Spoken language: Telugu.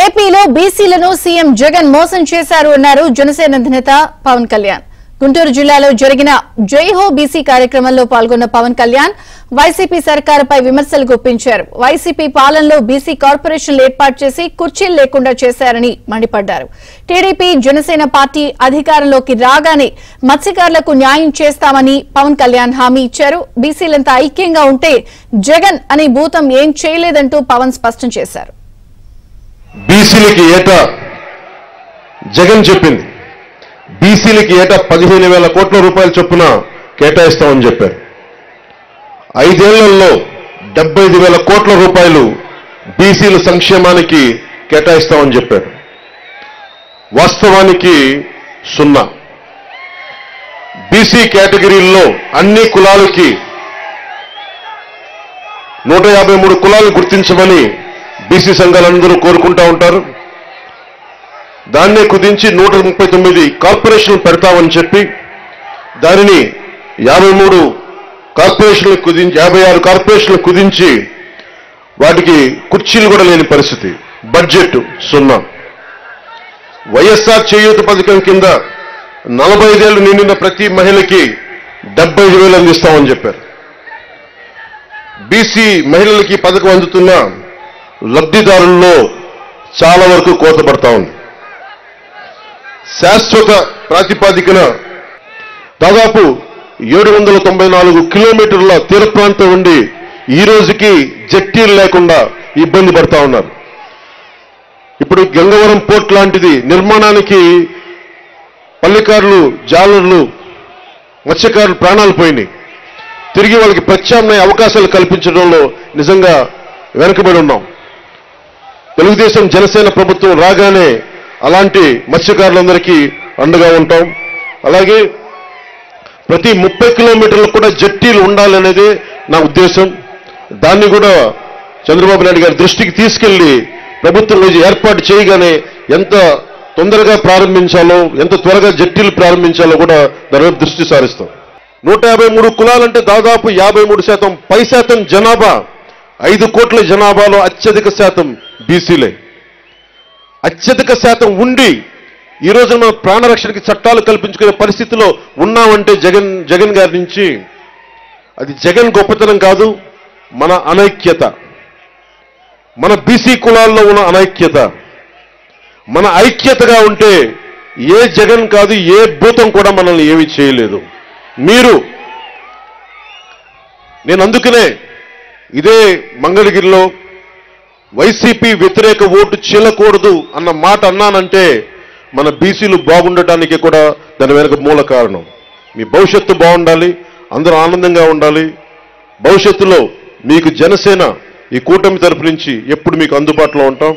ఏపీలో బీసీలను సీఎం జగన్ మోసం చేశారు అన్నారు జనసేన అధినేత పవన్ కళ్యాణ్. గుంటూరు జిల్లాలో జరిగిన జై హో బీసీ కార్యక్రమంలో పాల్గొన్న పవన్ కళ్యాణ్ వైసీపీ సర్కారుపై విమర్శలు గుప్పించారు. వైసీపీ పాలనలో బీసీ కార్పొరేషన్లు ఏర్పాటు చేసి కుర్చీలు లేకుండా చేశారని మండిపడ్డారు. టీడీపీ జనసేన పార్టీ అధికారంలోకి రాగానే మత్స్యకారులకు న్యాయం చేస్తామని పవన్ కళ్యాణ్ హామీ ఇచ్చారు. బీసీలంతా ఐక్యంగా ఉంటే జగన్ అనే భూతం ఏం చేయలేదంటూ పవన్ స్పష్టం చేశారు. బీసీలకి ఏటా జగన్ చెప్పింది బీసీలకి ఏటా 15,000 కోట్ల రూపాయల చొప్పున కేటాయిస్తామని చెప్పారు. 5 ఏళ్లలో 75,000 కోట్ల రూపాయలు బీసీల సంక్షేమానికి కేటాయిస్తామని చెప్పారు. వాస్తవానికి 0. బీసీ కేటగిరీల్లో అన్ని కులాలకి 153 కులాలు గుర్తించమని బీసీ సంఘాలందరూ కోరుకుంటా ఉంటారు. దాన్నే కుదించి 139 కార్పొరేషన్లు పెడతామని చెప్పి దానిని 53 కార్పొరేషన్లు కుదించి 56 కార్పొరేషన్లు కుదించి వాటికి కుర్చీలు కూడా లేని పరిస్థితి. బడ్జెట్ 0. వైఎస్ఆర్ పథకం కింద 45 ఏళ్లు నిండిన ప్రతి మహిళకి 75,000 అందిస్తామని చెప్పారు. బీసీ మహిళలకి పథకం అందుతున్న లబ్ధిదారుల్లో చాలా వరకు కోత పడతా ఉంది. శాశ్వత ప్రాతిపాదికన దాదాపు 794 కిలోమీటర్ల తీర ప్రాంతం ఉండి ఈ రోజుకి జట్టీలు లేకుండా ఇబ్బంది పడతా ఉన్నారు. ఇప్పుడు గంగవరం పోర్ట్ లాంటిది నిర్మాణానికి పల్లెకారులు, జాలర్లు, మత్స్యకారులు ప్రాణాలు పోయినాయి. తిరిగి వాళ్ళకి ప్రత్యామ్నాయ అవకాశాలు కల్పించడంలో నిజంగా వెనకబడి ఉన్నాం. తెలుగుదేశం జనసేన ప్రభుత్వం రాగానే అలాంటి మత్స్యకారులందరికీ అండగా ఉంటాం. అలాగే ప్రతి 30 కిలోమీటర్లకు కూడా జట్టీలు ఉండాలనేదే నా ఉద్దేశం. దాన్ని కూడా చంద్రబాబు నాయుడు గారి దృష్టికి తీసుకెళ్లి ప్రభుత్వం ఏర్పాటు చేయగానే ఎంత తొందరగా ప్రారంభించాలో, ఎంత త్వరగా జట్టీలు ప్రారంభించాలో కూడా దాని వైపు దృష్టి సారిస్తాం. 153 కులాలంటే దాదాపు 53% పై శాతం జనాభా, 5 కోట్ల జనాభాలో అత్యధిక శాతం బీసీలే. అత్యధిక శాతం ఉండి ఈ రోజు మనం ప్రాణరక్షణకి చట్టాలు కల్పించుకునే పరిస్థితిలో ఉన్నామంటే జగన్ గారి నుంచి అది జగన్ గొప్పతనం కాదు, మన అనైక్యత, మన బీసీ కులాల్లో ఉన్న అనైక్యత. మన ఐక్యతగా ఉంటే ఏ జగన్ కాదు, ఏ భూతం కూడా మనల్ని ఏమీ చేయలేదు. నేను అందుకనే ఇదే మంగళగిరిలో వైసీపీ వ్యతిరేక ఓటు చీలకూడదు అన్న మాట అన్నానంటే మన బీసీలు బాగుండటానికి కూడా దాని వెనుక మూల కారణం. మీ భవిష్యత్తు బాగుండాలి, అందరూ ఆనందంగా ఉండాలి. భవిష్యత్తులో మీకు జనసేన ఈ కూటమి తరపు నుంచి ఎప్పుడు మీకు అందుబాటులో ఉంటాం.